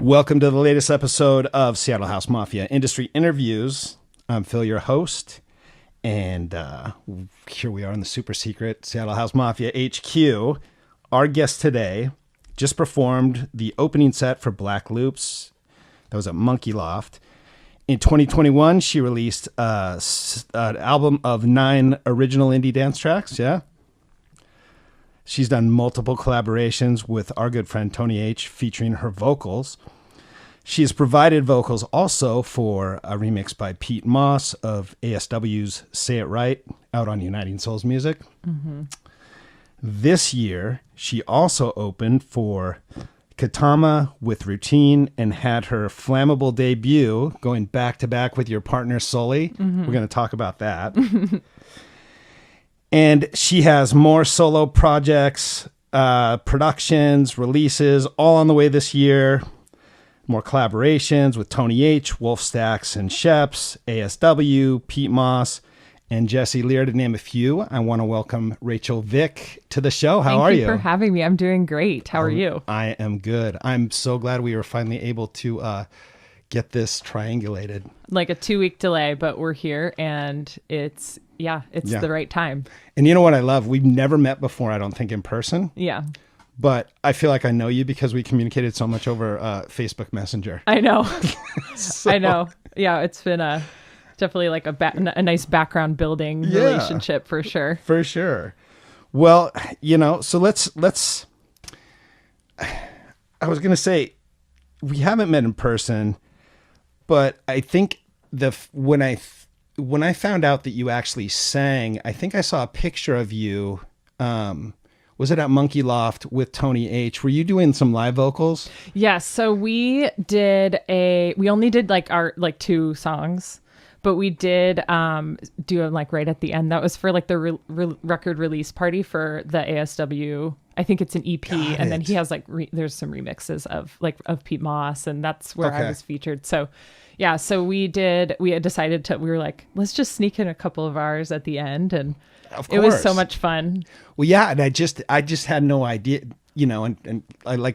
Welcome to the latest episode of Seattle House Mafia Industry Interviews. I'm Phil, your host, and here we are in the super secret Seattle House Mafia HQ. Our guest today just performed the opening set for Black Loops. That was at Monkey Loft. In 2021, she released an album of 9 original indie dance tracks, yeah? She's done multiple collaborations with our good friend Tony H featuring her vocals. She's provided vocals also for a remix by Pete Moss of ASW's Say It Right out on Uniting Souls Music. Mm-hmm. This year, she also opened for Katama with Routine and had her flammable debut going back to back with your partner Sully. Mm-hmm. We're going to talk about that. And she has more solo projects, productions, releases, all on the way this year. More collaborations with Tony H, Wolf Stacks and Sheps, ASW, Pete Moss, and Jesse Lear, to name a few. I want to welcome Rachel Vick to the show. How are you? Thank you for having me. I'm doing great. How are you? I am good. I'm so glad we were finally able to get this triangulated. Like a 2-week delay, but we're here and it's the right time. And you know what I love? We've never met before, I don't think, in person. Yeah. But I feel like I know you because we communicated so much over Facebook Messenger. I know. I know. Yeah, it's been definitely like a nice background building relationship for sure. For sure. Well, so let's I was going to say we haven't met in person, but I think when I found out that you actually sang, I think I saw a picture of you. Was it at Monkey Loft with Tony H? Were you doing some live vocals? Yes. So we only did our 2 songs, but we did do them like right at the end. That was for like the record release party for the ASW. I think it's an EP. And then he has there's some remixes of Pete Moss, and that's where I was featured. So yeah, so we had decided we were like, let's just sneak in a couple of ours at the end. And it was so much fun. Well, yeah. And I just had no idea, and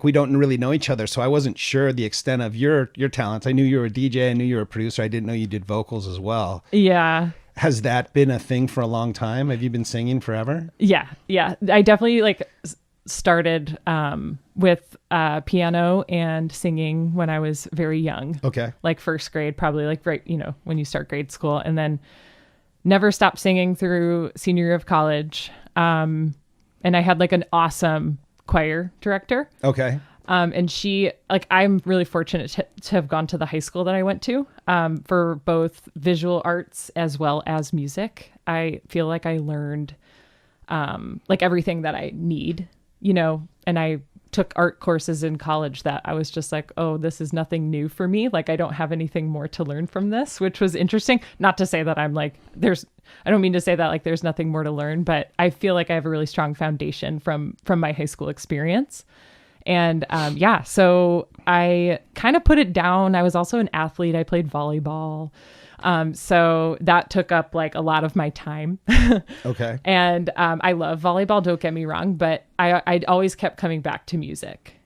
we don't really know each other. So I wasn't sure the extent of your talents. I knew you were a DJ. I knew you were a producer. I didn't know you did vocals as well. Yeah. Has that been a thing for a long time? Have you been singing forever? Yeah. Yeah. I definitely started with piano and singing when I was very young. Okay. Like first grade, probably right, when you start grade school, and then never stopped singing through senior year of college. And I had an awesome choir director. Okay. And she, I'm really fortunate to have gone to the high school that I went to for both visual arts as well as music. I feel like I learned everything that I need, and I took art courses in college that I was just like, oh, this is nothing new for me. I don't have anything more to learn from this, which was interesting. Not to say that I'm I don't mean to say that there's nothing more to learn, but I feel like I have a really strong foundation from my high school experience. And so I kind of put it down. I was also an athlete. I played volleyball. So that took up a lot of my time. Okay. And I love volleyball, don't get me wrong, but I always kept coming back to music.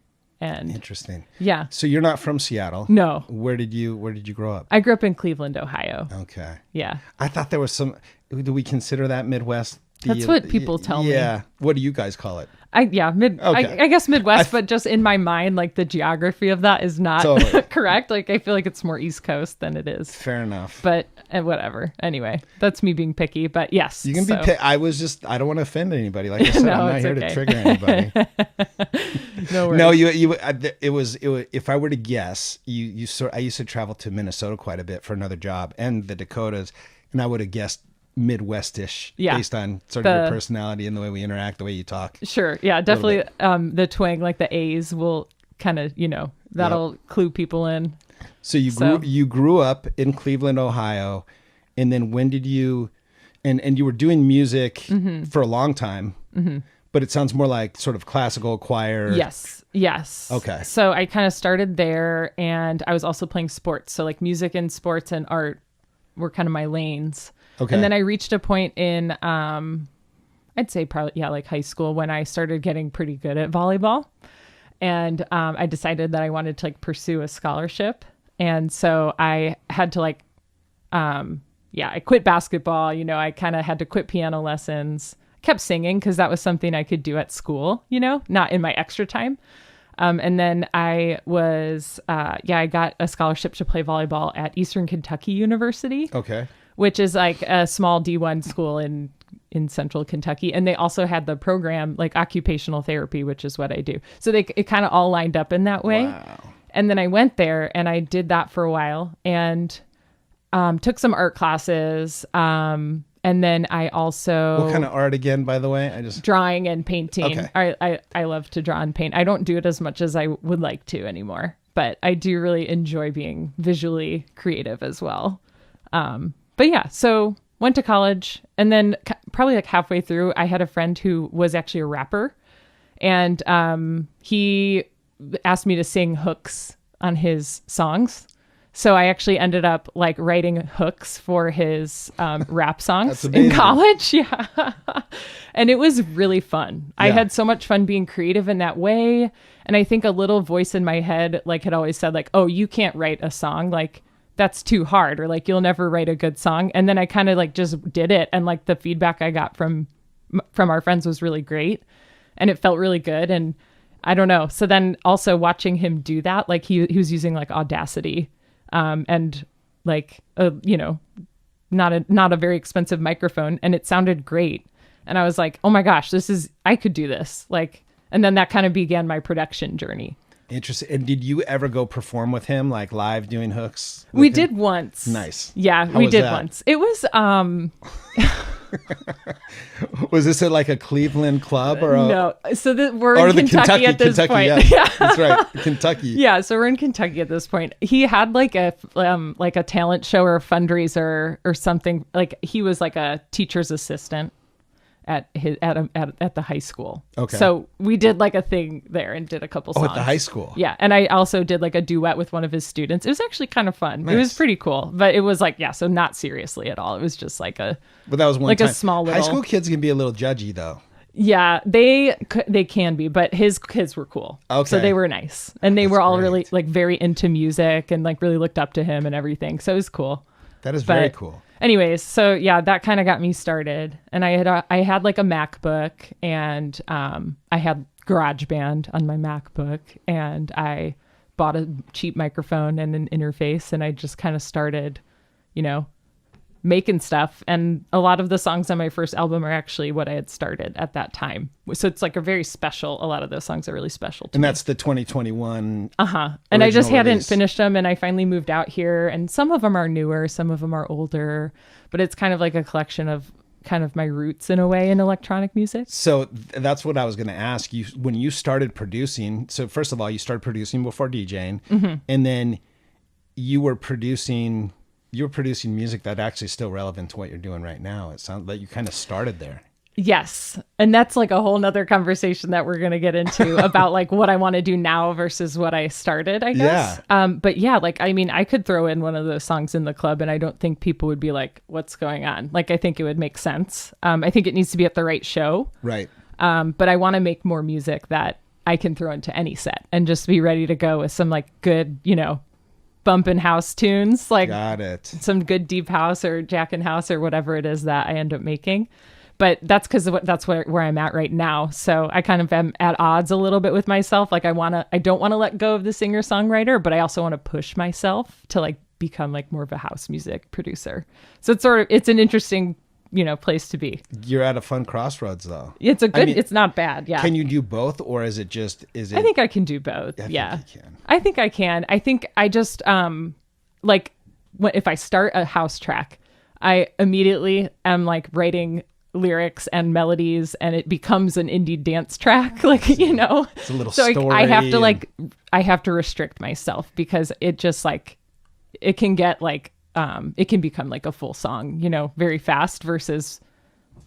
And interesting. Yeah. So you're not from Seattle? No. Where did you grow up? I grew up in Cleveland, Ohio. Okay. Yeah. I thought there was do we consider that Midwest? That's what people tell me. Yeah. What do you guys call it? I guess Midwest, but just in my mind, the geography of that is not correct. I feel like it's more East Coast than it is. Fair enough. But whatever. Anyway, that's me being picky. But yes, you can be. I don't want to offend anybody. Like I said, I'm not here to trigger anybody. No worries. No, it was. If I were to guess, I used to travel to Minnesota quite a bit for another job and the Dakotas, and I would have guessed Midwestish based on sort of your personality and the way we interact, the way you talk. Sure. Yeah, definitely. The twang, the A's will kind of, that'll clue people in. So you grew up in Cleveland, Ohio, and then when did you, and you were doing music for a long time, but it sounds more like sort of classical choir. Yes. Okay. So I kind of started there, and I was also playing sports. So music and sports and art were kind of my lanes. Okay. And then I reached a point in, I'd say probably, high school when I started getting pretty good at volleyball. And I decided that I wanted to like pursue a scholarship. And so I had to like, I quit basketball. You know, I kind of had to quit piano lessons. Kept singing because that was something I could do at school, you know, not in my extra time. And then I was, I got a scholarship to play volleyball at Eastern Kentucky University. Okay. Which is like a small D1 school in central Kentucky. And they also had the program like occupational therapy, which is what I do. So it kind of all lined up in that way. Wow. And then I went there and I did that for a while and took some art classes. And then I also... What kind of art again, by the way? Drawing and painting. Okay. I love to draw and paint. I don't do it as much as I would like to anymore, but I do really enjoy being visually creative as well. But yeah, so went to college and then probably like halfway through, I had a friend who was actually a rapper and he asked me to sing hooks on his songs. So I actually ended up like writing hooks for his rap songs in college. Yeah. And it was really fun. Yeah. I had so much fun being creative in that way. And I think a little voice in my head like had always said like, oh, you can't write a song. Like that's too hard or like you'll never write a good song. And then I kind of like just did it. And like the feedback I got from our friends was really great. And it felt really good. And I don't know. So then also watching him do that, like he was using like Audacity. And like, not a very expensive microphone and it sounded great. And I was like, oh my gosh, I could do this. Like, and then that kind of began my production journey. Interesting. And did you ever go perform with him, like live doing hooks? We did once. Nice. Yeah, we did once. It was, was this at like a Cleveland club or no? So we're in Kentucky at this point. Yeah, that's right, Kentucky. Yeah, so we're in Kentucky at this point. He had like a talent show or a fundraiser or something. Like he was like a teacher's assistant at the high school. Okay. So we did like a thing there and did a couple songs. Oh, at the high school. Yeah, and I also did like a duet with one of his students. It was actually kind of fun. Nice. It was pretty cool, but it was like so not seriously at all. It was just like a. But that was one like time. A small little. High school kids can be a little judgy though. Yeah, they can be, but his kids were cool. Okay. So they were nice, and they were all really like very into music and like really looked up to him and everything. So it was cool. That is very cool. Anyways, so yeah, that kind of got me started. And I had like a MacBook and I had GarageBand on my MacBook and I bought a cheap microphone and an interface and I just kind of started, making stuff. And a lot of the songs on my first album are actually what I had started at that time. So it's like a lot of those songs are really special to me. And that's the 2021. And I just hadn't finished them and I finally moved out here and some of them are newer, some of them are older, but it's kind of like a collection of kind of my roots in a way in electronic music. So that's what I was going to ask you when you started producing. So first of all, you started producing before DJing and then you were producing music that actually is still relevant to what you're doing right now. It sounds like you kind of started there. Yes. And that's like a whole nother conversation that we're going to get into about like what I want to do now versus what I started, I guess. Yeah. But yeah, like, I mean, I could throw in one of those songs in the club and I don't think people would be like, what's going on? Like, I think it would make sense. I think it needs to be at the right show. Right. But I want to make more music that I can throw into any set and just be ready to go with some like good, bumpin' house tunes, like got it. Some good deep house or jackin' house or whatever it is that I end up making. But that's because that's where I'm at right now. So I kind of am at odds a little bit with myself. Like I don't want to let go of the singer-songwriter, but I also want to push myself to like become like more of a house music producer. So it's an interesting, place to be. You're at a fun crossroads though. It's not bad. Yeah. Can you do both or is it? I think I can do both. Yeah. I think I can. I think I just, if I start a house track, I immediately am like writing lyrics and melodies and it becomes an indie dance track. Like, It's a little so story. I have to restrict myself because it just like, it can get like, it can become like a full song, very fast versus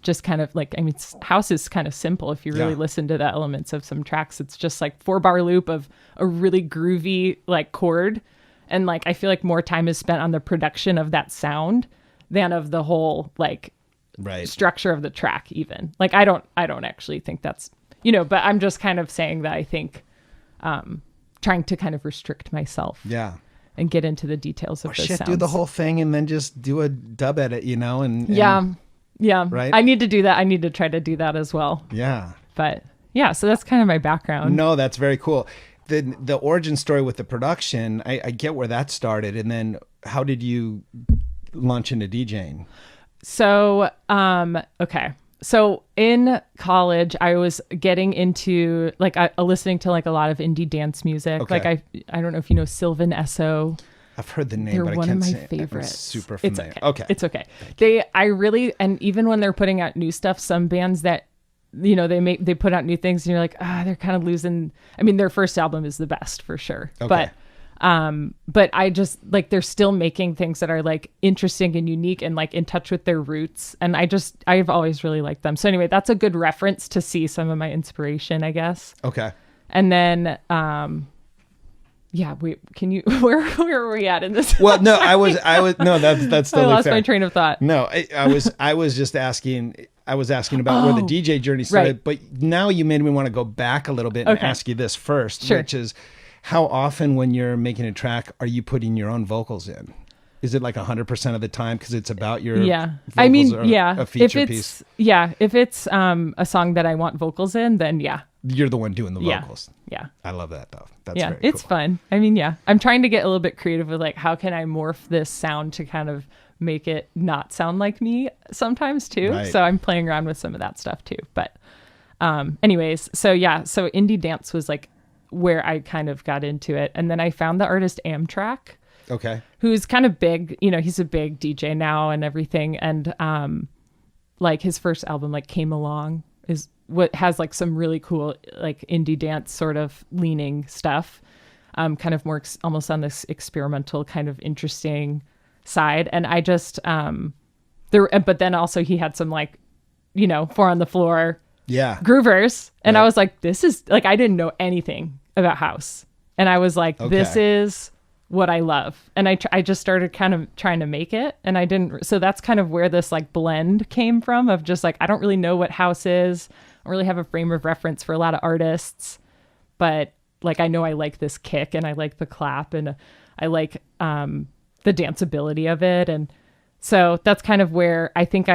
just kind of like, house is kind of simple. If you really listen to the elements of some tracks, it's just like 4-bar loop of a really groovy like chord. And like, I feel like more time is spent on the production of that sound than of the whole like structure of the track even. Like, I don't actually think that's, but I'm just kind of saying that I think trying to kind of restrict myself. Yeah. And get into the details of those sounds. Do the whole thing and then just do a dub edit, and yeah. Right. I need to do that. I need to try to do that as well. Yeah. But yeah, so that's kind of my background. No, that's very cool. The origin story with the production, I get where that started. And then how did you launch into DJing? So, okay. So in college, I was getting into listening to like a lot of indie dance music. Okay. Like I don't know if you know Sylvan Esso. I've heard the name, They're but I one can't of my say favorites. I'm super familiar. It's okay. And even when they're putting out new stuff, some bands that, they put out new things and you're like, they're kind of losing. I mean, their first album is the best for sure. Okay. But I just like, they're still making things that are like interesting and unique and like in touch with their roots. And I've always really liked them. So anyway, that's a good reference to see some of my inspiration, I guess. Okay. And then, where were we at in this? Well, no, I was, no, that's totally I lost fair. my train of thought. No, I was just asking, about where the DJ journey started, right. But now you made me want to go back a little bit and ask you this first, Sure. which is how often when you're making a track, are you putting your own vocals in? Is it like 100% of the time? Cause it's about your vocals a feature piece. Yeah. If it's a song that I want vocals in, then yeah. You're the one doing the vocals. Yeah. I love that though. That's very it's cool. fun. I mean, yeah, I'm trying to get a little bit creative with like, how can I morph this sound to kind of make it not sound like me sometimes too. Right. So I'm playing around with some of that stuff too. But anyways, so indie dance was like where I kind of got into it. And then I found the artist Amtrak. Okay. Who's kind of big, he's a big DJ now and everything. And like his first album, like Came Along, is what has like some really cool like indie dance sort of leaning stuff, kind of more almost on this experimental kind of interesting side. And I just but then also he had some like, four on the floor groovers, and I was like, this is like, I didn't know anything about house, and I was like, this is what I love. And I just started kind of trying to make it, and I didn't. So that's kind of where this like blend came from of just like, I don't really know what house is. I don't really have a frame of reference for a lot of artists, but like, I know I like this kick and I like the clap and I like the danceability of it. And so that's kind of where I think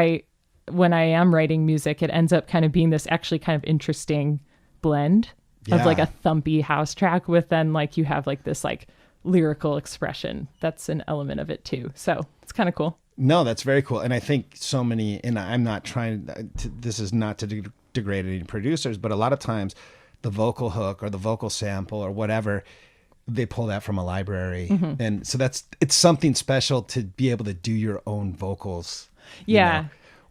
when I am writing music, it ends up kind of being this actually kind of interesting blend of like a thumpy house track with then like you have like this like lyrical expression that's an element of it too. So it's kind of cool. No, that's very cool. And I think so many, and I'm not trying to, this is not to degrade any producers, but a lot of times the vocal hook or the vocal sample or whatever, they pull that from a library. Mm-hmm. And so it's something special to be able to do your own vocals.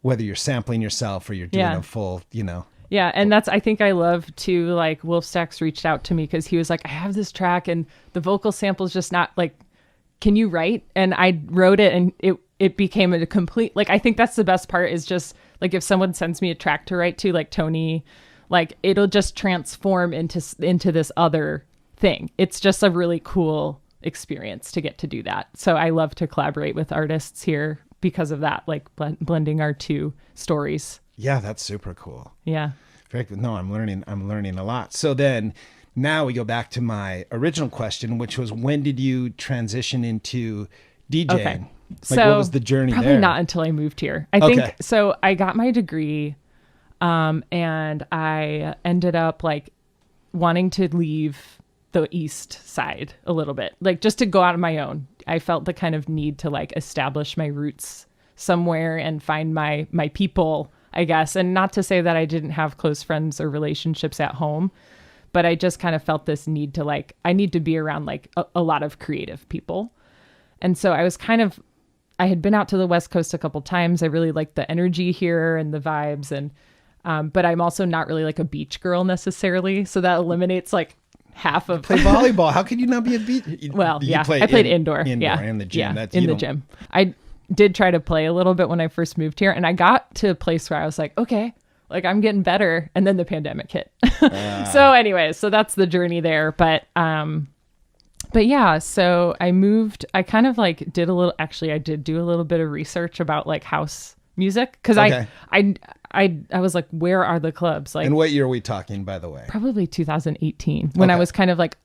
Whether you're sampling yourself or you're doing a full, Yeah, and I think I love to like Wolf Stacks reached out to me because he was like, I have this track and the vocal sample is just not like, can you write? And I wrote it and it became a complete, like, I think that's the best part is just like if someone sends me a track to write to, like Tony, like it'll just transform into this other thing. It's just a really cool experience to get to do that. So I love to collaborate with artists here because of that, like blending our two stories. Yeah, that's super cool. Yeah. No, I'm learning a lot. So then now we go back to my original question, which was when did you transition into DJing? Okay. So what was the journey probably there? Not until I moved here. I think so. I got my degree and I ended up like wanting to leave the East Side a little bit, like just to go out on my own. I felt the kind of need to like establish my roots somewhere and find my people, I guess. And not to say that I didn't have close friends or relationships at home, but I just kind of felt this need to like, I need to be around like a lot of creative people. And so I had been out to the West Coast a couple times. I really liked the energy here and the vibes. And, but I'm also not really like a beach girl necessarily. So that eliminates like half of play volleyball. How could you not be a beach? Well, I played indoor. Yeah. In the gym. Yeah, in the gym. I did try to play a little bit when I first moved here, and I got to a place where I was like, okay, like I'm getting better. And then the pandemic hit. So anyways, so that's the journey there. But yeah, so I moved, I kind of like I did do a little bit of research about like house music. Cause I I was like, where are the clubs? Like, and what year are we talking, by the way? Probably 2018, when I was kind of like,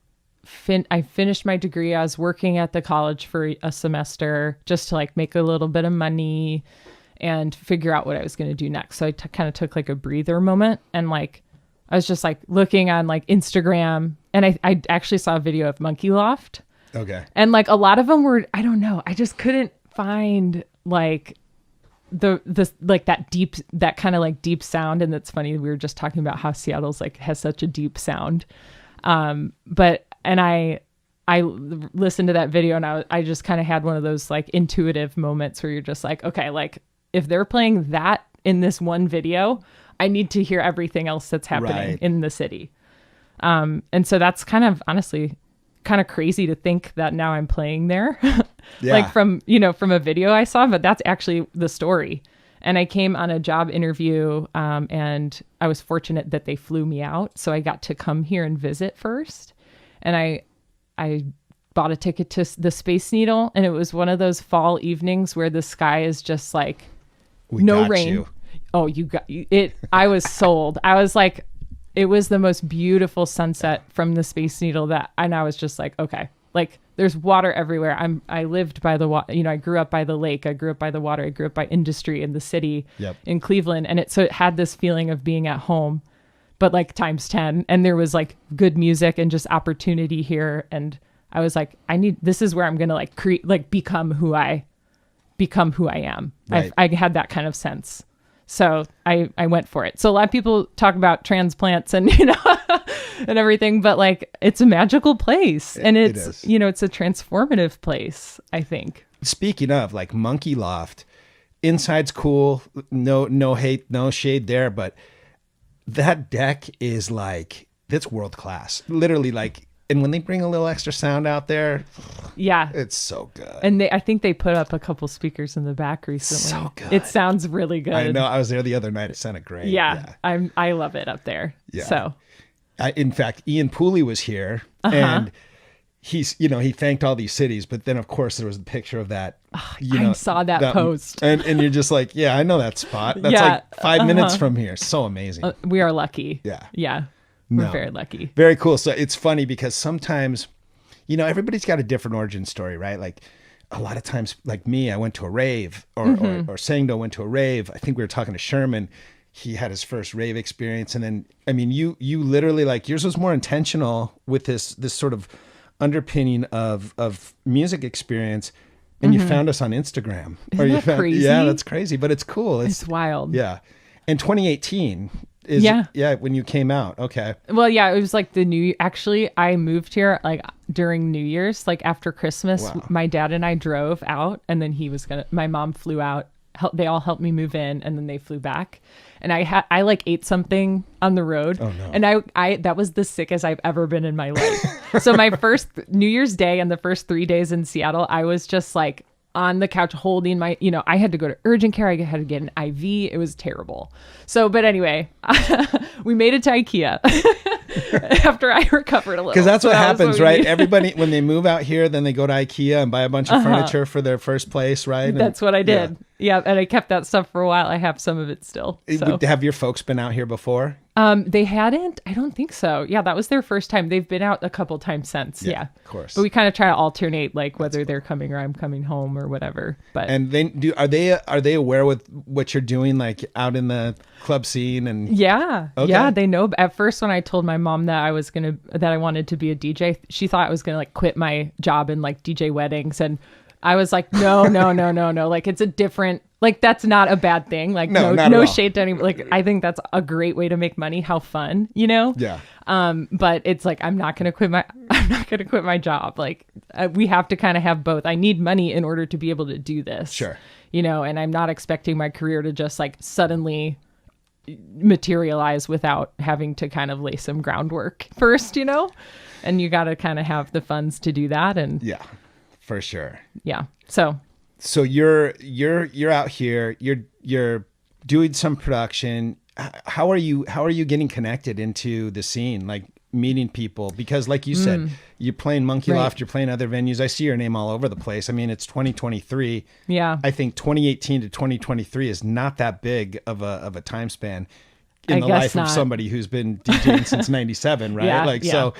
I finished my degree. I was working at the college for a semester just to like make a little bit of money and figure out what I was going to do next. So I kind of took like a breather moment, and like I was just like looking on like Instagram, and I actually saw a video of Monkey Loft. Okay. And like a lot of them were, I don't know, I just couldn't find like the like that kind of like deep sound. And that's funny, we were just talking about how Seattle's like has such a deep sound. And I listened to that video, and I just kind of had one of those like intuitive moments where you're just like, okay, like if they're playing that in this one video, I need to hear everything else that's happening in the city. And so that's kind of honestly kind of crazy to think that now I'm playing there, like from a video I saw, but that's actually the story. And I came on a job interview, and I was fortunate that they flew me out. So I got to come here and visit first. And I bought a ticket to the Space Needle, and it was one of those fall evenings where the sky is just like no rain. You. Oh, you got it. I was sold. I was like, it was the most beautiful sunset from the Space Needle and I was just like, okay, like there's water everywhere. I lived by the water, I grew up by the lake. I grew up by the water. I grew up by industry in the city in Cleveland. And so it had this feeling of being at home, but like times 10. And there was like good music and just opportunity here. And I was like, this is where I'm going to like create, like become who I am. Right. I had that kind of sense. So I went for it. So a lot of people talk about transplants and, and everything, but like, it's a magical place, and it's, it's a transformative place, I think. Speaking of like Monkey Loft, inside's cool. No hate, no shade there, but that deck is like, that's world class, literally. Like, and when they bring a little extra sound out there, it's so good. And I think they put up a couple speakers in the back recently. So good. It sounds really good. I know. I was there the other night. It sounded great. Yeah. I love it up there. Yeah. So, in fact, Ian Pooley was here, and he's, he thanked all these cities, but then of course there was the picture of that. I saw that post, and you're just like, yeah, I know that spot. That's like 5 minutes from here. So amazing. We are lucky. Yeah. Yeah. We're very lucky. Very cool. So it's funny because sometimes, everybody's got a different origin story, right? Like a lot of times, like me, I went to a rave, or Sangdo went to a rave. I think we were talking to Sherman. He had his first rave experience. And then, I mean, you literally, like, yours was more intentional with this sort of underpinning of music experience. And you found us on Instagram. Isn't that crazy? Yeah, that's crazy, but it's cool. It's wild. Yeah. And 2018 is when you came out. Okay. Well, yeah, it was like actually I moved here like during New Year's, like after Christmas. Wow. My dad and I drove out, and then my mom flew out. They all helped me move in, and then they flew back. And I like ate something on the road. Oh, no. And I that was the sickest I've ever been in my life. So my first New Year's Day and the first 3 days in Seattle, I was just like on the couch holding my, I had to go to urgent care. I had to get an IV. It was terrible. So, but anyway, we made it to IKEA after I recovered a little. Because that's what happens, right? Everybody, when they move out here, then they go to IKEA and buy a bunch of furniture for their first place, right? That's what I did. Yeah. And I kept that stuff for a while. I have some of it still. So. Have your folks been out here before? They hadn't. I don't think so. Yeah, that was their first time. They've been out a couple times since. Yeah, of course. But we kind of try to alternate, like whether they're coming or I'm coming home or whatever. But are they aware with what you're doing, like out in the club scene? And yeah, they know. At first, when I told my mom that I wanted to be a DJ, she thought I was gonna like quit my job and like DJ weddings, and I was like, no. Like it's a different. Like, that's not a bad thing. Like, no shade to anyone. Like, I think that's a great way to make money. How fun, Yeah. But it's like, I'm not going to quit my job. Like, we have to kind of have both. I need money in order to be able to do this. Sure. And I'm not expecting my career to just like suddenly materialize without having to kind of lay some groundwork first, and you got to kind of have the funds to do that. And yeah, for sure. Yeah. So you're out here, you're doing some production. How are you getting connected into the scene? Like, meeting people? Because like you said, you're playing Monkey Loft, you're playing other venues. I see your name all over the place. I mean, it's 2023. Yeah. I think 2018 to 2023 is not that big of a time span in the life of somebody who's been DJing since 97, right? Yeah, so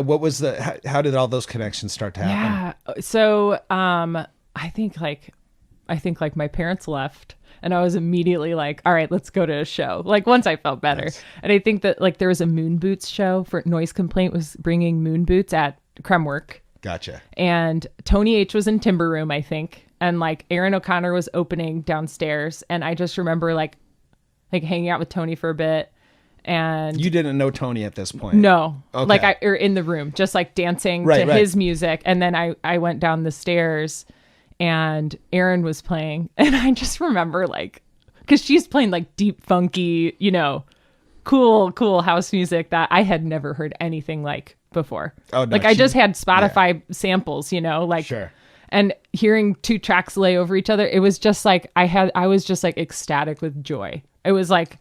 what was how did all those connections start to happen? Yeah. So I think my parents left and I was immediately like, all right, let's go to a show. Like once I felt better. Nice. And I think that like there was a Moon Boots show for Noise Complaint was bringing Moon Boots at Kremwork. Gotcha. And Tony H was in Timber Room, I think. And like Aaron O'Connor was opening downstairs. And I just remember like hanging out with Tony for a bit. And you didn't know Tony at this point? No. Okay. Like or in the room, just like dancing to his music. And then I went down the stairs and Aaron was playing. And I just remember like, because she's playing like deep, funky, cool house music that I had never heard anything like before. Oh, no, like I just had Spotify samples, Sure. And hearing two tracks lay over each other, it was just like, I was just like ecstatic with joy. It was like,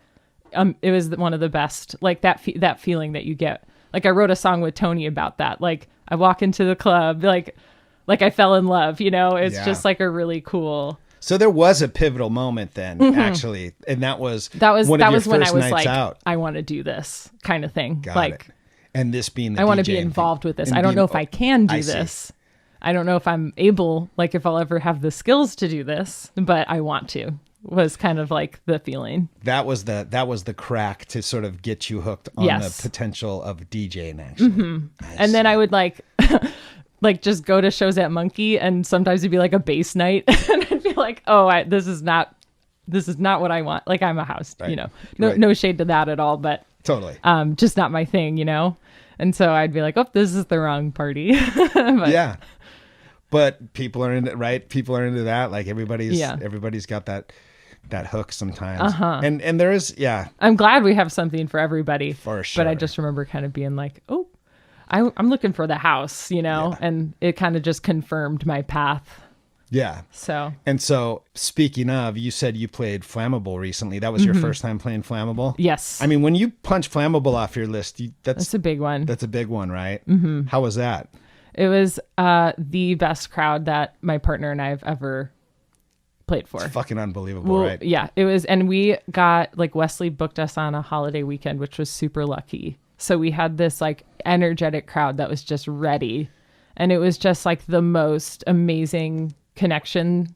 it was one of the best, like that feeling that you get. Like I wrote a song with Tony about that. Like I walk into the club, like I fell in love, it's just like a really cool. So there was a pivotal moment then, actually. And that was when I was like, out. I want to do this kind of thing. Got it. And this being the I want to be involved with this. I don't know if I can do this. See. I don't know if I'm able, like if I'll ever have the skills to do this, but I want to. Was kind of like the feeling. That was the crack to sort of get you hooked on the potential of DJing actually. Mm-hmm. And then I would like just go to shows at Monkey and sometimes it'd be like a bass night and I'd be like, this is not what I want. Like I'm a house, no shade to that at all, but totally. Just not my thing, And so I'd be like, this is the wrong party. Yeah. But people are into right. People are into that. Like everybody's got that hook sometimes. And there is, I'm glad we have something for everybody. For sure. But I just remember kind of being like, I'm looking for the house, and it kind of just confirmed my path. Yeah. So speaking of, you said you played Flammable recently. That was your first time playing Flammable? Yes. I mean, when you punch Flammable off your list, that's a big one. That's a big one, right? Mm-hmm. How was that? It was the best crowd that my partner and I have ever played for. It's fucking unbelievable, right? Yeah, it was. And we got, like, Wesley booked us on a holiday weekend, which was super lucky. So we had this, like, energetic crowd that was just ready. And it was just, like, the most amazing connection.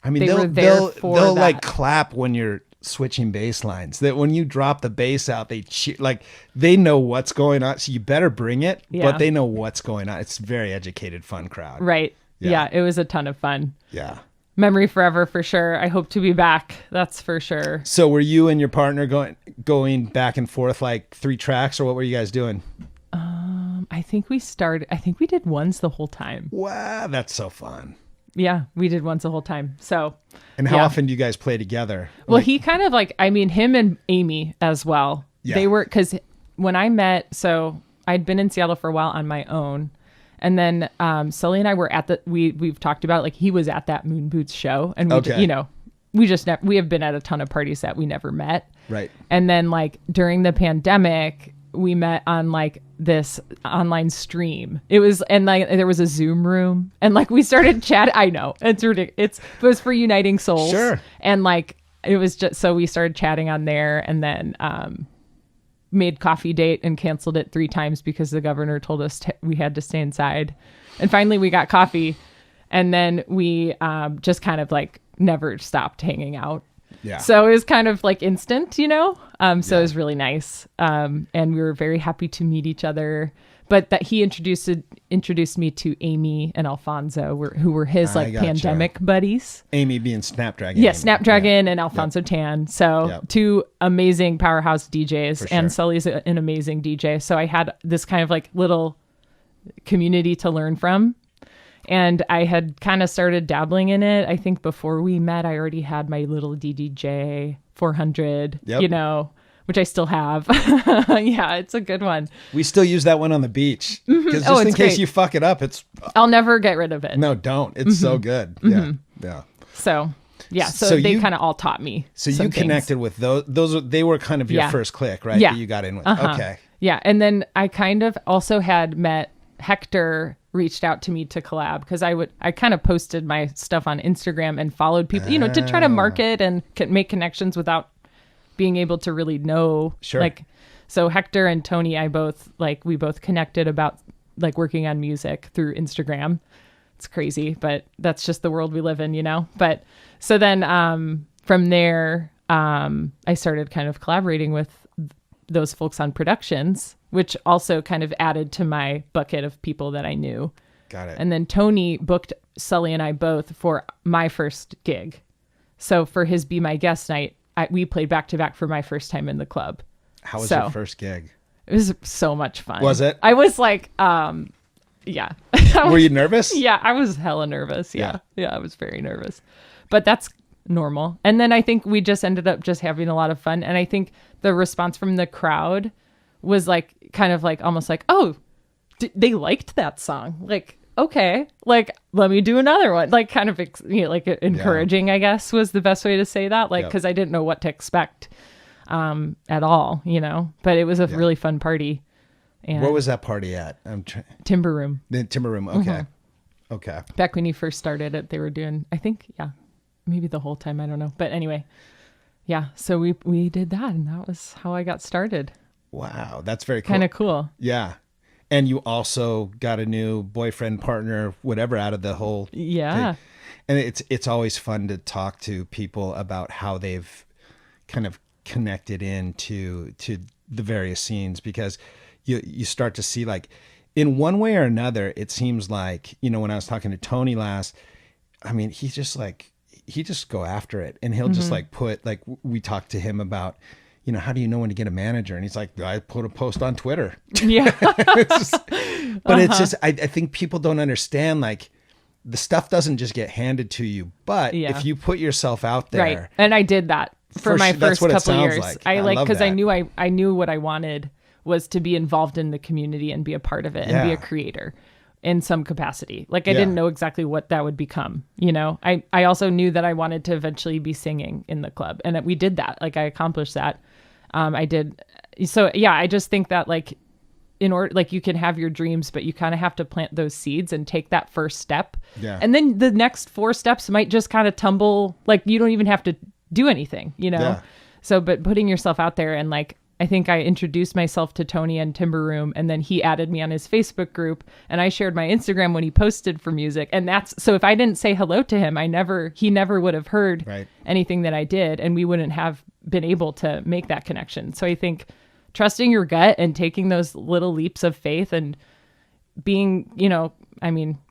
I mean, they'll like clap when you're switching bass lines. That when you drop the bass out, they cheer, like they know what's going on. So you better bring it, but they know what's going on. It's a very educated, fun crowd. Right. Yeah, it was a ton of fun. Yeah. Memory forever for sure. I hope to be back. That's for sure. So were you and your partner going back and forth like 3 tracks, or what were you guys doing? I think we did ones the whole time. Wow, that's so fun. Yeah, we did once the whole time. So, and how often do you guys play together? Well, he kind of like, I mean, him and Amy as well. Yeah. They were, because when I met, so I'd been in Seattle for a while on my own. And then Sully and I were at we've talked about, like, he was at that Moon Boots show. And we have been at a ton of parties that we never met. Right. And then, like, during the pandemic, we met on like this online stream. It was, and like there was a Zoom room, and like we started chat. I know it's ridiculous. It was for Uniting Souls. Sure. And like it was just, so we started chatting on there, and then made coffee date and canceled it 3 times because the governor told us we had to stay inside. And finally we got coffee, and then we just kind of like never stopped hanging out. Yeah. So it was kind of like instant, so it was really nice. And we were very happy to meet each other. But that he introduced me to Amy and Alfonso, who were his pandemic buddies. Amy being Snapdragon. Yeah, Snapdragon and Alfonso Tan. So 2 amazing powerhouse DJs. And Sully's an amazing DJ. So I had this kind of like little community to learn from. And I had kind of started dabbling in it. I think before we met, I already had my little DDJ 400, which I still have. Yeah, it's a good one. We still use that one on the beach. Because just in case you fuck it up, I'll never get rid of it. No, don't. It's so good. Yeah. Yeah. So they kind of all taught me. So you connected with those. They were kind of your first clique, right? Yeah. That you got in with. Uh-huh. Okay. Yeah. And then I kind of also had met Hector reached out to me to collab because I kind of posted my stuff on Instagram and followed people, to try to market and make connections without being able to really know. Sure. Like, so Hector and Tony, we both connected about like working on music through Instagram. It's crazy, but that's just the world we live in, But so then from there, I started kind of collaborating with those folks on productions, which also kind of added to my bucket of people that I knew. Got it. And then Tony booked Sully and I both for my first gig. So for his Be My Guest night, we played back to back for my first time in the club. How was your first gig? It was so much fun. Was it? I was like, yeah. Were you nervous? Yeah, I was hella nervous. Yeah, I was very nervous. But that's normal. And then I think we just ended up just having a lot of fun. And I think the response from the crowd was like, kind of like, almost like, oh, they liked that song. Like, okay, like, let me do another one. Like, kind of, like encouraging, I guess, was the best way to say that. Like, because I didn't know what to expect at all, but it was a really fun party. And where was that party at? Timber Room. The Timber Room. Okay. Mm-hmm. Okay. Back when you first started it, they were doing, I think, maybe the whole time. I don't know. But anyway, so we did that, and that was how I got started. Wow. That's very cool. Kind of cool. Yeah. And you also got a new boyfriend, partner, whatever, out of the whole thing. And it's always fun to talk to people about how they've kind of connected into the various scenes, because you start to see, like, in one way or another, it seems like, when I was talking to Tony last, I mean, he just go after it, and he'll just like put, like, we talked to him about, how do you know when to get a manager? And he's like, I put a post on Twitter. Yeah. It's just, I think people don't understand, like, the stuff doesn't just get handed to you, but if you put yourself out there. Right. And I did that for my first couple years. Like. Because I knew what I wanted was to be involved in the community and be a part of it and be a creator in some capacity. Like, I didn't know exactly what that would become. I also knew that I wanted to eventually be singing in the club, and we did that. Like, I accomplished that. I did. So I just think that, like, in order, like, you can have your dreams, but you kind of have to plant those seeds and take that first step. Yeah. And then the next 4 steps might just kind of tumble. Like, you don't even have to do anything, Yeah. So, but putting yourself out there, and, like, I think I introduced myself to Tony and Timber Room, and then he added me on his Facebook group, and I shared my Instagram when he posted for music. And so if I didn't say hello to him, he never would have heard anything that I did, and we wouldn't have been able to make that connection. So I think trusting your gut and taking those little leaps of faith and being,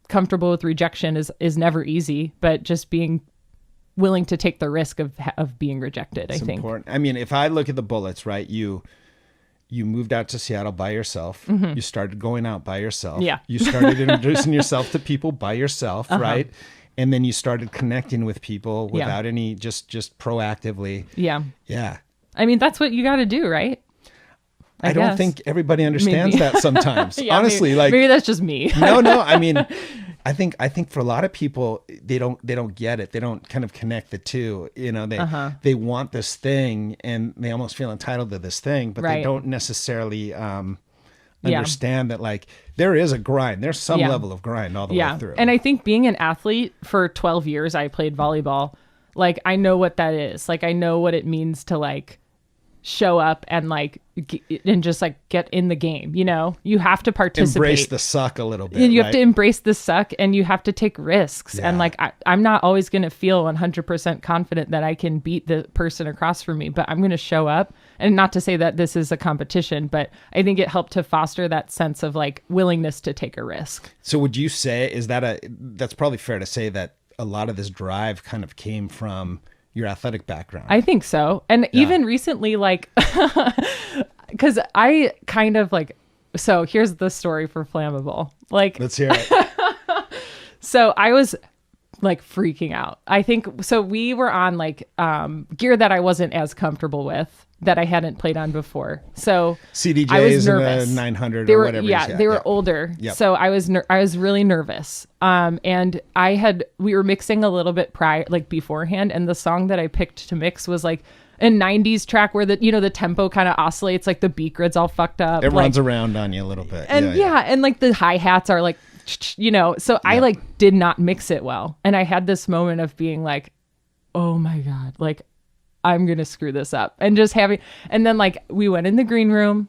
comfortable with rejection is never easy, but just being willing to take the risk of being rejected. I think important. I mean, if I look at the bullets, right, you moved out to Seattle by yourself. You started going out by yourself. Yeah. You started introducing yourself to people by yourself, right? And then you started connecting with people without any, just proactively. Yeah. Yeah. I mean, that's what you got to do, right? I don't think everybody understands that sometimes. Honestly, maybe that's just me. No. I mean, I think for a lot of people, they don't get it. They don't kind of connect the two. They want this thing, and they almost feel entitled to this thing, but they don't necessarily understand that, like, there is a grind. There's some level of grind all the way through. And I think being an athlete for 12 years, I played volleyball. Like, I know what that is. Like, I know what it means to, like, show up and, like, and just, like, get in the game. You have to participate. Embrace the suck a little bit. And you have to embrace the suck, and you have to take risks. And, like, I'm not always going to feel 100% confident that I can beat the person across from me, but I'm going to show up. And not to say that this is a competition, but I think it helped to foster that sense of, like, willingness to take a risk. So would you say, that's probably fair to say that a lot of this drive kind of came from your athletic background? I think so. And even recently, like, because I kind of, like, so here's the story for Flammable. Like, let's hear it. So I was, like, freaking out. I think, so we were on, like, gear that I wasn't as comfortable with, that I hadn't played on before. So CDJs I was nervous. And the 900 they or were, whatever. They were older. Yep. So I was really nervous. And we were mixing a little bit beforehand. And the song that I picked to mix was, like, and 90s track where the tempo kind of oscillates, like the beat grid's all fucked up. It runs around on you a little bit. And and like the hi-hats are like, so I like did not mix it well. And I had this moment of being like, oh my God, like I'm going to screw this up. And then like we went in the green room,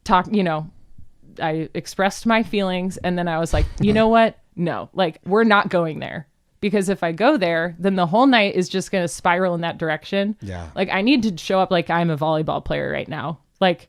I expressed my feelings, and then I was like, you know what? No, like we're not going there. Because if I go there, then the whole night is just going to spiral in that direction. Yeah. Like I need to show up like I'm a volleyball player right now. Like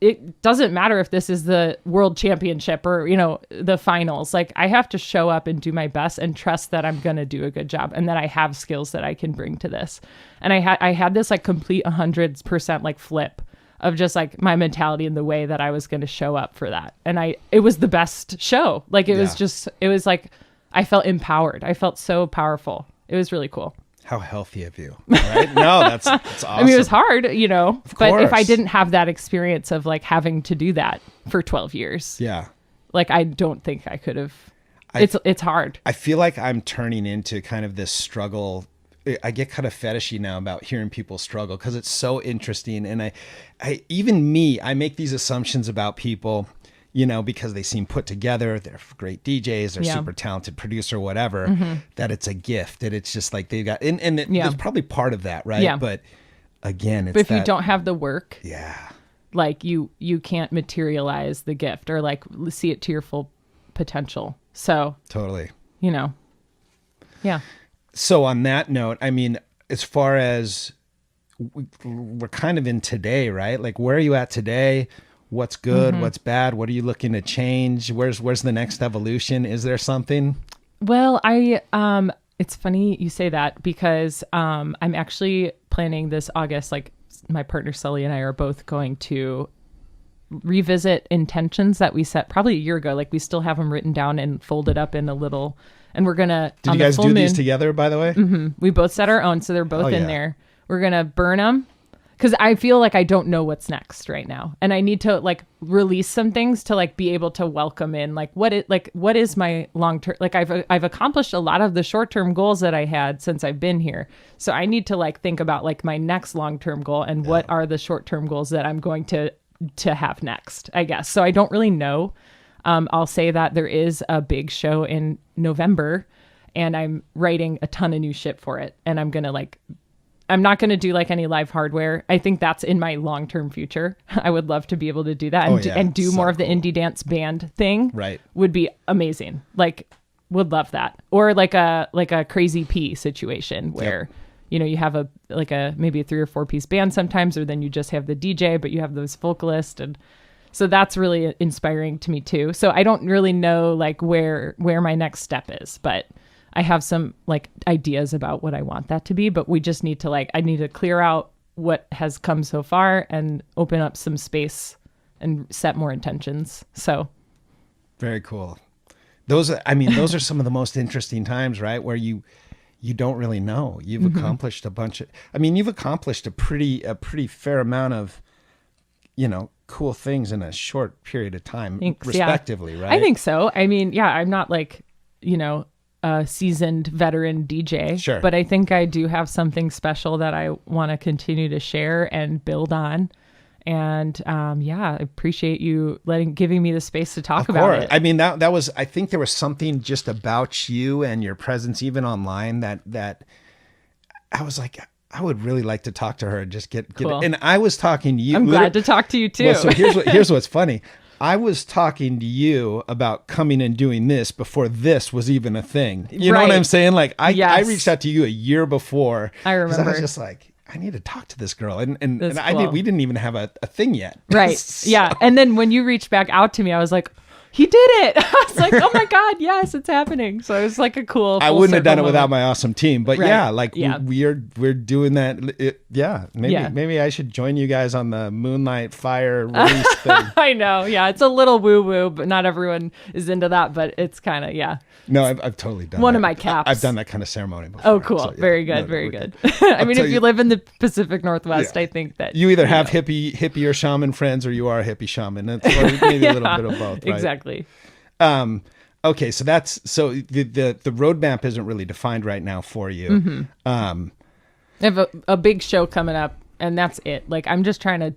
it doesn't matter if this is the world championship or, the finals. Like I have to show up and do my best and trust that I'm going to do a good job and that I have skills that I can bring to this. And I had this like complete 100% like flip of just like my mentality and the way that I was going to show up for that. And it was the best show. Like it was like, I felt empowered. I felt so powerful. It was really cool. How healthy of you, right? No, that's awesome. I mean, it was hard, but if I didn't have that experience of like having to do that for 12 years, like I don't think I could have. It's hard. I feel like I'm turning into kind of this struggle. I get kind of fetishy now about hearing people struggle because it's so interesting. And I make these assumptions about people, because they seem put together, they're great DJs, they're super talented producer, whatever, that it's a gift, that it's just like they've got, and there's probably part of that, right? Yeah. But again, if you don't have the work, like you can't materialize the gift or like see it to your full potential. So totally, yeah. So on that note, I mean, as far as we're kind of in today, right? Like, where are you at today? What's good? What's bad? What are you looking to change? Where's the next evolution? Is there something? Well, it's funny you say that because I'm actually planning this August, like my partner Sully and I are both going to revisit intentions that we set probably a year ago. Like we still have them written down and folded up in a little, and we're going to, did you guys do these together, by the way? We both set our own. So they're both in there. We're going to burn them. Because I feel like I don't know what's next right now. And I need to like release some things to like be able to welcome in like what is my long-term, like I've accomplished a lot of the short-term goals that I had since I've been here. So I need to like think about like my next long-term goal and what are the short-term goals that I'm going to have next, I guess. So I don't really know. I'll say that there is a big show in November and I'm writing a ton of new shit for it. And I'm not going to do like any live hardware. I think that's in my long-term future. I would love to be able to do that and do more of the indie dance band thing. Right. Would be amazing. Like would love that. Or like a Crazy P situation where, you have maybe a 3 or 4 piece band sometimes, or then you just have the DJ, but you have those vocalist. And so that's really inspiring to me too. So I don't really know like where my next step is, but I have some like ideas about what I want that to be, but we just need to I need to clear out what has come so far and open up some space and set more intentions. So very cool. Those are some of the most interesting times, right? Where you don't really know. You've accomplished you've accomplished a pretty fair amount of, cool things in a short period of time, respectively, right? I think so. I mean, I'm not like, a seasoned veteran DJ, sure, but I think I do have something special that I want to continue to share and build on. And I appreciate you giving me the space to talk about it. I mean, that was, I think there was something just about you and your presence, even online, that I was like, I would really like to talk to her and just get cool. And I was talking to you. I'm glad to talk to you too. Well, so here's what's funny. I was talking to you about coming and doing this before this was even a thing. You know what I'm saying? Like I reached out to you a year before. I remember. I was just like, I need to talk to this girl. And cool. we didn't even have a thing yet. Right. So. Yeah. And then when you reached back out to me, I was like, he did it. I was like, oh my God, yes, it's happening. So it was like a cool. I wouldn't have done it without my awesome team, but we're doing that. Maybe I should join you guys on the Moonlight Fire release thing. I know. Yeah. It's a little woo woo, but not everyone is into that, but it's kind of, No, I've totally done one that. of my caps. I've done that kind of ceremony before. Oh, cool. So, very good. Very good. I mean, if you live in the Pacific Northwest, I think that you either have hippie or shaman friends, or you are a hippie shaman. It's maybe a little bit of both, right? Exactly. Okay, so the roadmap isn't really defined right now for you. I have a big show coming up, and that's it. Like, I'm just trying to,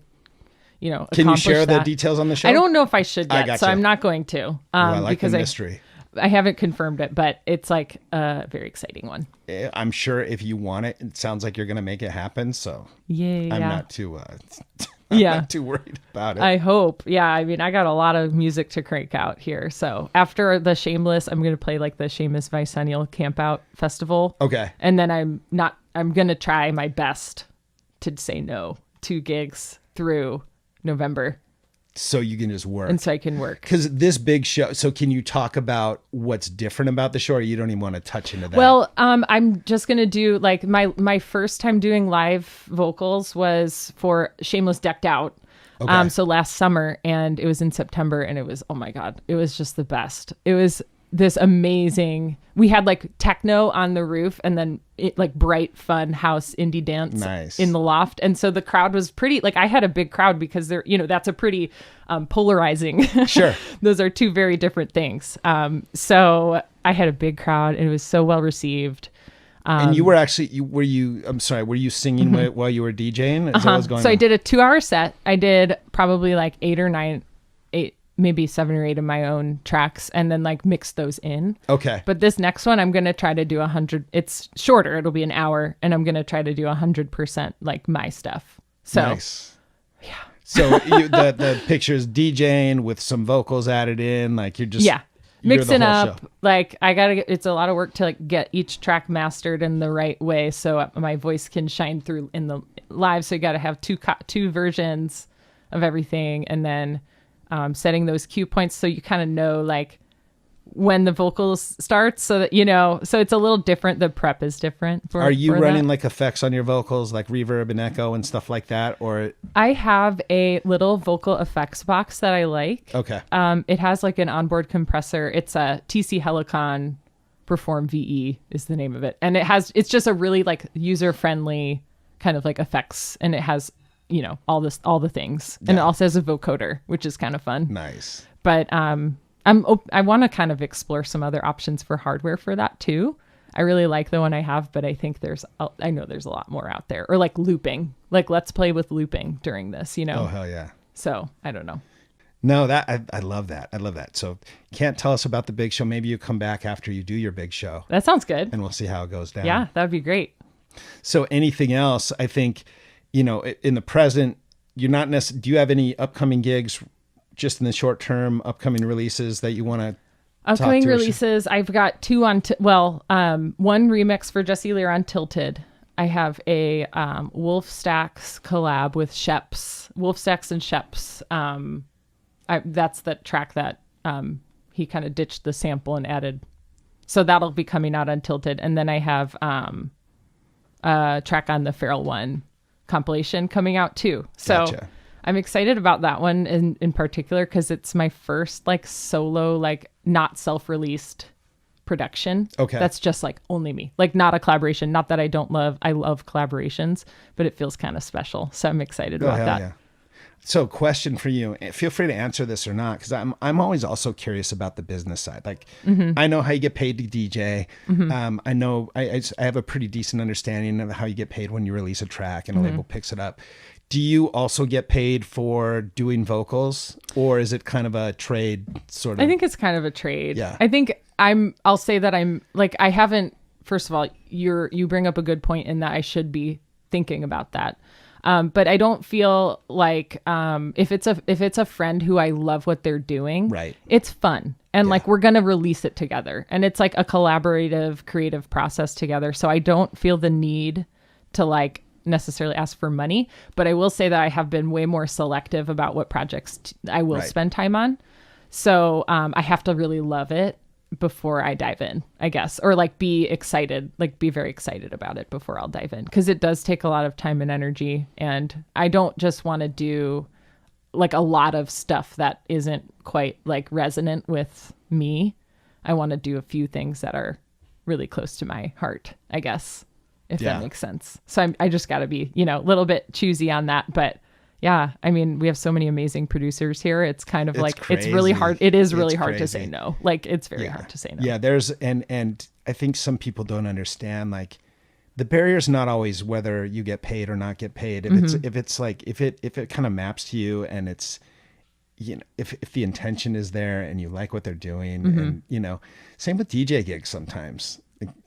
Can you share that. the details on the show? I don't know if I should yet, gotcha. so I'm not going to. I like because the mystery. I haven't confirmed it, but it's like a very exciting one. I'm sure if you want it, it sounds like you're going to make it happen. So I'm not too, not too worried about it. I hope. Yeah. I mean, I got a lot of music to crank out here. So after the Shameless, I'm going to play like the Shameless Bicentennial Campout Festival. Okay. And then I'm going to try my best to say no to gigs through November. So you can just work. And so I can work. Because this big show, so can you talk about what's different about the show, or you don't even want to touch into that? Well, I'm just going to do like my first time doing live vocals was for Shameless Decked Out. Okay. So last summer, and it was in September, and it was, oh my God, it was just the best. It was this amazing, we had like techno on the roof and then like bright, fun house indie dance in the loft. And so the crowd was pretty, like I had a big crowd because they're, that's a pretty polarizing. Sure. Those are two very different things. So I had a big crowd and it was so well received. And you were actually, were you singing while you were DJing? Is that what was going on? I did a 2-hour set. I did probably like 8, maybe 7 or 8 of my own tracks, and then like mix those in. Okay. But this next one, I'm going to try to do 100. It's shorter. It'll be an hour, and I'm going to try to do 100% like my stuff. So, nice. Yeah. So the picture's DJing with some vocals added in, like you're just mixing up. Show. Like it's a lot of work to like get each track mastered in the right way, so my voice can shine through in the live. So you got to have two versions of everything, and then setting those cue points so you kind of know like when the vocals start, so that so it's a little different. The prep is different. Are you running like effects on your vocals, like reverb and echo and stuff like that, or? I have a little vocal effects box that I like. Okay. It has like an onboard compressor. It's a TC Helicon Perform VE is the name of it, and it's just a really like user friendly kind of like effects, and it has all the things, and it also has a vocoder, which is kind of fun. Nice. But I want to kind of explore some other options for hardware for that too. I really like the one I have, but I think I know there's a lot more out there, or like looping, like let's play with looping during this, Oh, hell yeah. So I don't know. No, I love that. I love that. So can't tell us about the big show. Maybe you come back after you do your big show. That sounds good. And we'll see how it goes down. Yeah, that'd be great. So anything else, I think, in the present, do you have any upcoming gigs just in the short term, upcoming releases that you want to Upcoming releases, I've got 2 on, one remix for Jesse Lear on Tilted. I have a Wolf Stacks collab with Sheps, Wolf Stacks and Sheps. That's the track that he kind of ditched the sample and added. So that'll be coming out on Tilted. And then I have a track on the Feral One compilation coming out too. So gotcha. I'm excited about that one in particular because it's my first like solo, like not self-released production. Okay. That's just like only me, like not a collaboration. Not that I love collaborations, but it feels kind of special. So I'm excited about that. Yeah. So question for you, feel free to answer this or not, because I'm always also curious about the business side. Like I know how you get paid to DJ. I know I have a pretty decent understanding of how you get paid when you release a track and a label picks it up. Do you also get paid for doing vocals, or is it kind of a trade sort of? I think it's kind of a trade. Yeah. I think I'll say that I'm like, I haven't, first of all, you bring up a good point in that I should be thinking about that. But I don't feel like if it's a friend who I love what they're doing, right? It's fun. And like we're going to release it together. And it's like a collaborative, creative process together. So I don't feel the need to like necessarily ask for money. But I will say that I have been way more selective about what projects I will spend time on. So I have to really love it before I dive in, I guess, or like be excited, like be very excited about it before I'll dive in, because it does take a lot of time and energy, and I don't just want to do like a lot of stuff that isn't quite like resonant with me. I want to do a few things that are really close to my heart, I guess, if that makes sense. So I just got to be, a little bit choosy on that, but yeah, I mean, we have so many amazing producers here. It's kind of like, crazy. It's really hard. It is really hard to say no. Like, it's very hard to say no. Yeah, and I think some people don't understand, like, the barrier is not always whether you get paid or not get paid. If it kind of maps to you, and it's, you know, if the intention is there and you like what they're doing, and, you know, same with DJ gigs. Sometimes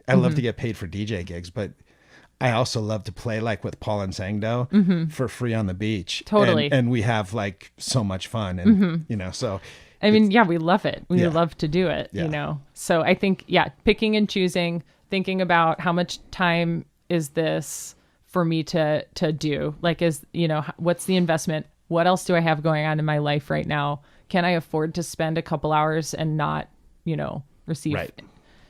I love to get paid for DJ gigs, but I also love to play like with Paul and Sangdo for free on the beach. Totally. And we have like so much fun, and, you know, so. I mean, yeah, we love it. We love to do it, you know? So I think, picking and choosing, thinking about how much time is this for me to do? Like, is, you know, what's the investment? What else do I have going on in my life right now? Can I afford to spend a couple hours and not, you know, receive? Right.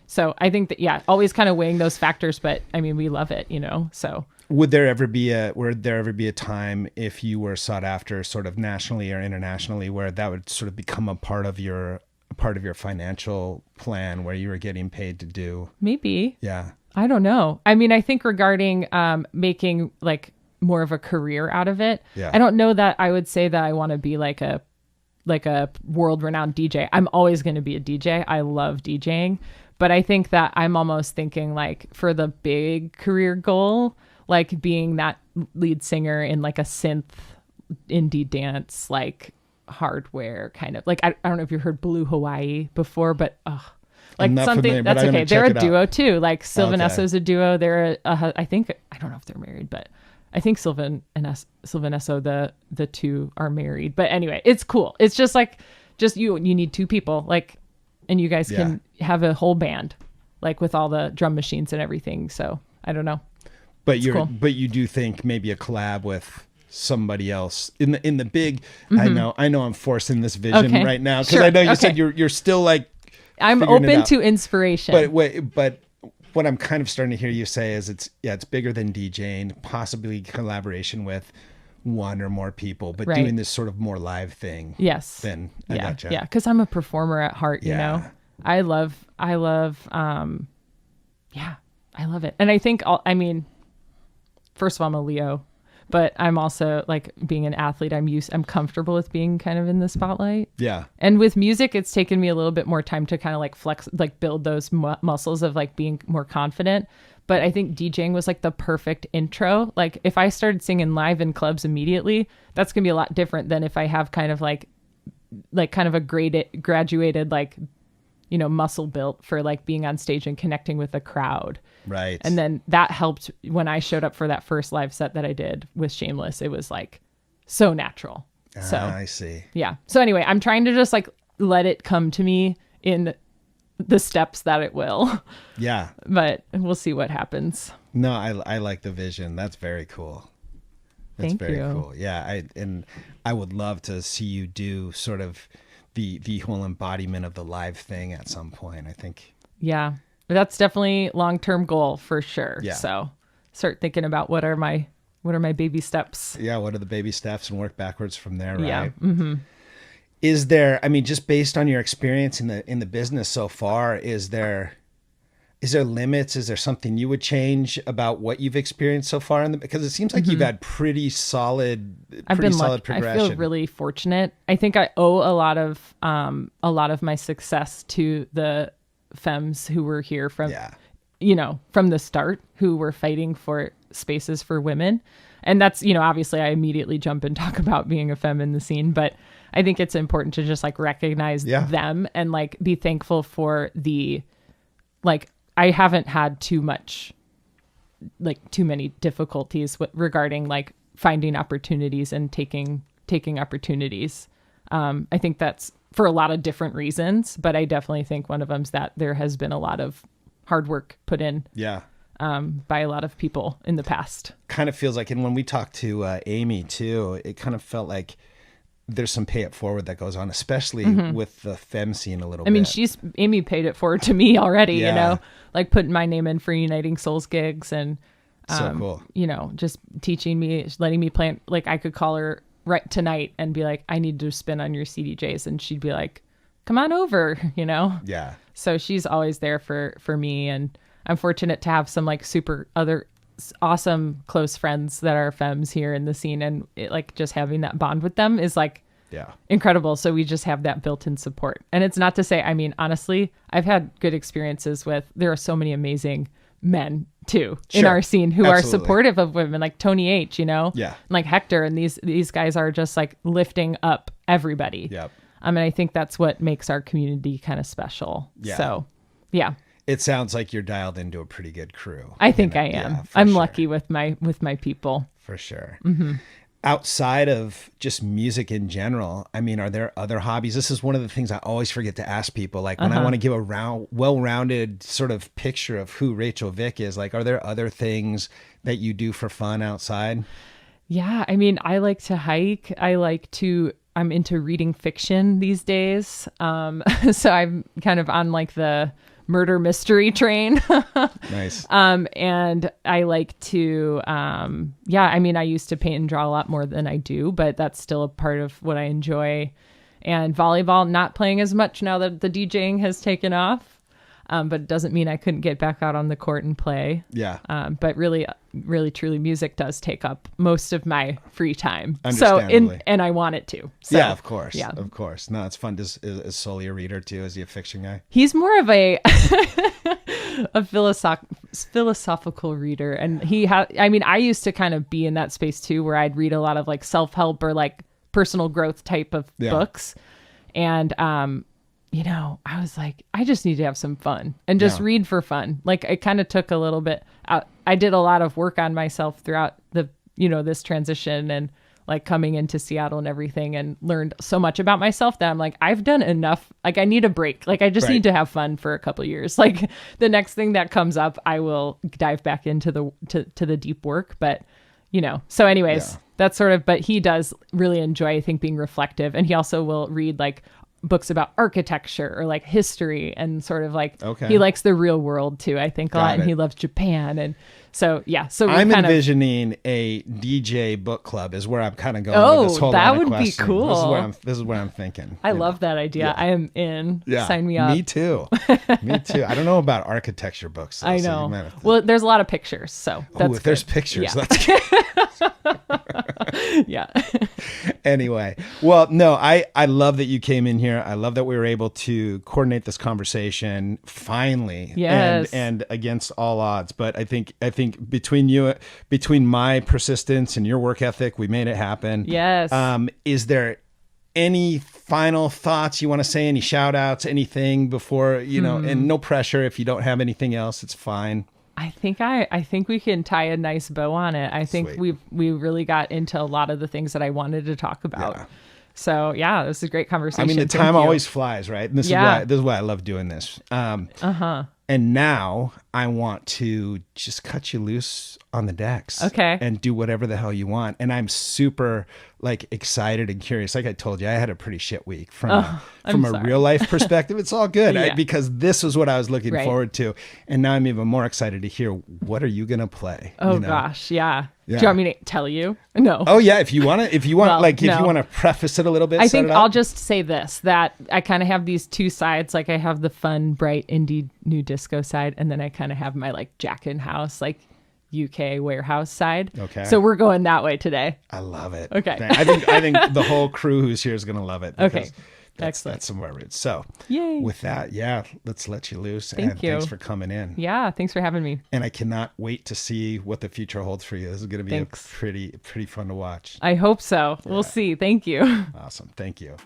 So I think that, always kind of weighing those factors, but I mean, we love it, you know, so. Would there ever be a time, if you were sought after sort of nationally or internationally, where that would sort of become a part of your financial plan, where you were getting paid to do? Maybe. Yeah. I don't know. I mean, I think regarding making like more of a career out of it, I don't know that I would say that I want to be like a world-renowned DJ. I'm always going to be a DJ. I love DJing. But I think that I'm almost thinking like for the big career goal, like being that lead singer in like a synth indie dance, like hardware kind of like, I don't know if you've heard Blue Hawaii before, but like something familiar, that's okay. They're a duo too. Like Sylvan Esso's a duo. They're I think, I don't know if they're married, but I think Sylvan Esso, the two are married. But anyway, it's cool. It's just like, you need two people, like, and you guys can have a whole band, like with all the drum machines and everything. So I don't know. But but you do think maybe a collab with somebody else in the big, I know I'm forcing this vision right now, because I know you said you're still like, I'm open to inspiration. But what I'm kind of starting to hear you say is it's bigger than DJing, possibly collaboration with one or more people, but doing this sort of more live thing. Yes. Then I gotcha. Yeah. Cause I'm a performer at heart, you know, I love, I love it. And I think, first of all, I'm a Leo, but I'm also like being an athlete. I'm comfortable with being kind of in the spotlight. Yeah. And with music, it's taken me a little bit more time to kind of like flex, like build those muscles of like being more confident. But I think DJing was like the perfect intro. Like if I started singing live in clubs immediately, that's going to be a lot different than if I have kind of like kind of a graduated, like, you know, muscle built for like being on stage and connecting with a crowd. Right. And then that helped when I showed up for that first live set that I did with Shameless. It was like so natural. So I see. Yeah. So anyway, I'm trying to just like let it come to me in the steps that it will. Yeah. But we'll see what happens. No, I like the vision. That's very cool. That's very cool. Yeah. I would love to see you do sort of the whole embodiment of the live thing at some point, I think. Yeah. That's definitely long-term goal for sure. Yeah. So start thinking about what are my baby steps? Yeah. What are the baby steps, and work backwards from there. Right. Yeah. Mm-hmm. Is there, just based on your experience in the business so far, is there limits? Is there something you would change about what you've experienced so far? Because it seems like you've had pretty solid progression. I feel really fortunate. I think I owe a lot of my success to the femmes who were here from the start, who were fighting for spaces for women. And that's, obviously I immediately jump and talk about being a femme in the scene, but I think it's important to just like recognize them and like be thankful for I haven't had too many difficulties regarding like finding opportunities and taking opportunities. I think that's for a lot of different reasons, but I definitely think one of them's that there has been a lot of hard work put in. Yeah. By a lot of people in the past. Kind of feels like, and when we talked to Amy too, it kind of felt like there's some pay it forward that goes on, especially with the femme scene a little bit. Amy paid it forward to me already, like putting my name in for Uniting Souls gigs and, so cool. Just teaching me, letting me plan. Like I could call her right tonight and be like, I need to spin on your CDJs. And she'd be like, come on over, Yeah. So she's always there for me. And I'm fortunate to have some like super other awesome close friends that are femmes here in the scene, and like just having that bond with them is like incredible. So we just have that built-in support. And it's not to say, honestly, I've had good experiences there are so many amazing men too in our scene who are supportive of women, like Tony H, and like Hector, and these guys are just like lifting up everybody. Yep. And I think that's what makes our community kind of special. Yeah. So, yeah. It sounds like you're dialed into a pretty good crew. I think I am. I'm lucky with my people. For sure. Mm-hmm. Outside of just music in general, I mean, are there other hobbies? This is one of the things I always forget to ask people. Like when I want to give a well-rounded sort of picture of who Rachel Vick is, like, are there other things that you do for fun outside? Yeah. I mean, I like to hike. I'm into reading fiction these days. So I'm kind of on like the murder mystery train. Nice. And I like to, I mean, I used to paint and draw a lot more than I do, but that's still a part of what I enjoy. And volleyball, not playing as much now that the DJing has taken off. But it doesn't mean I couldn't get back out on the court and play. Yeah. But really, truly, music does take up most of my free time. Understandably. And I want it to. So, yeah, of course. Yeah. Of course. No, it's fun. Is Sully a reader too? Is he a fiction guy? He's more of a philosophical reader. And I used to kind of be in that space too, where I'd read a lot of like self-help or like personal growth type of books. And, I was like, I just need to have some fun and just read for fun. Like it kind of took a little bit out. I did a lot of work on myself throughout this transition and like coming into Seattle and everything, and learned so much about myself that I'm like, I've done enough. Like I need a break. Like I just need to have fun for a couple of years. Like the next thing that comes up, I will dive back into the deep work. But so anyways, that's sort of, but he does really enjoy, I think, being reflective. And he also will read like books about architecture or like history, and sort of like he likes the real world too, I think, a lot. And he loves Japan. And so so I'm envisioning a DJ book club is where I'm kind of going with this whole that would question. Be cool. This is what I'm thinking. I love that idea. I am in. Sign me up. Me too. Me too. I don't know about architecture books though, I know. Well, there's a lot of pictures, so that's if there's pictures, that's yeah. Anyway, well, no, I love that you came in here. I love that we were able to coordinate this conversation finally. Yes. And against all odds. But I think between my persistence and your work ethic, we made it happen. Yes. Is there any final thoughts you want to say? Any shout outs, anything before, and no pressure. If you don't have anything else, it's fine. I think we can tie a nice bow on it. I think we really got into a lot of the things that I wanted to talk about. Yeah. So it was a great conversation. I mean, the time always flies, right? And this is why I love doing this. And now I want to just cut you loose on the decks. Okay. And do whatever the hell you want. And I'm super excited and curious. Like I told you, I had a pretty shit week from a real life perspective. It's all good because this was what I was looking forward to. And now I'm even more excited to hear, what are you going to play? Oh gosh. Yeah. Do you want me to tell you? No. Oh yeah. If you want to, you want to preface it a little bit. I think I'll just say this, that I kind of have these two sides. Like I have the fun, bright, indie, new disco side. And then I kind of have my Jack in House, UK warehouse side. Okay. So we're going that way today. I love it. Okay. I think the whole crew who's here is going to love it. Okay. Excellent. That's somewhere roots. So yay. With that, let's let you loose. Thank you. Thanks for coming in. Yeah. Thanks for having me. And I cannot wait to see what the future holds for you. This is going to be pretty fun to watch. I hope so. We'll see. Thank you. Awesome. Thank you.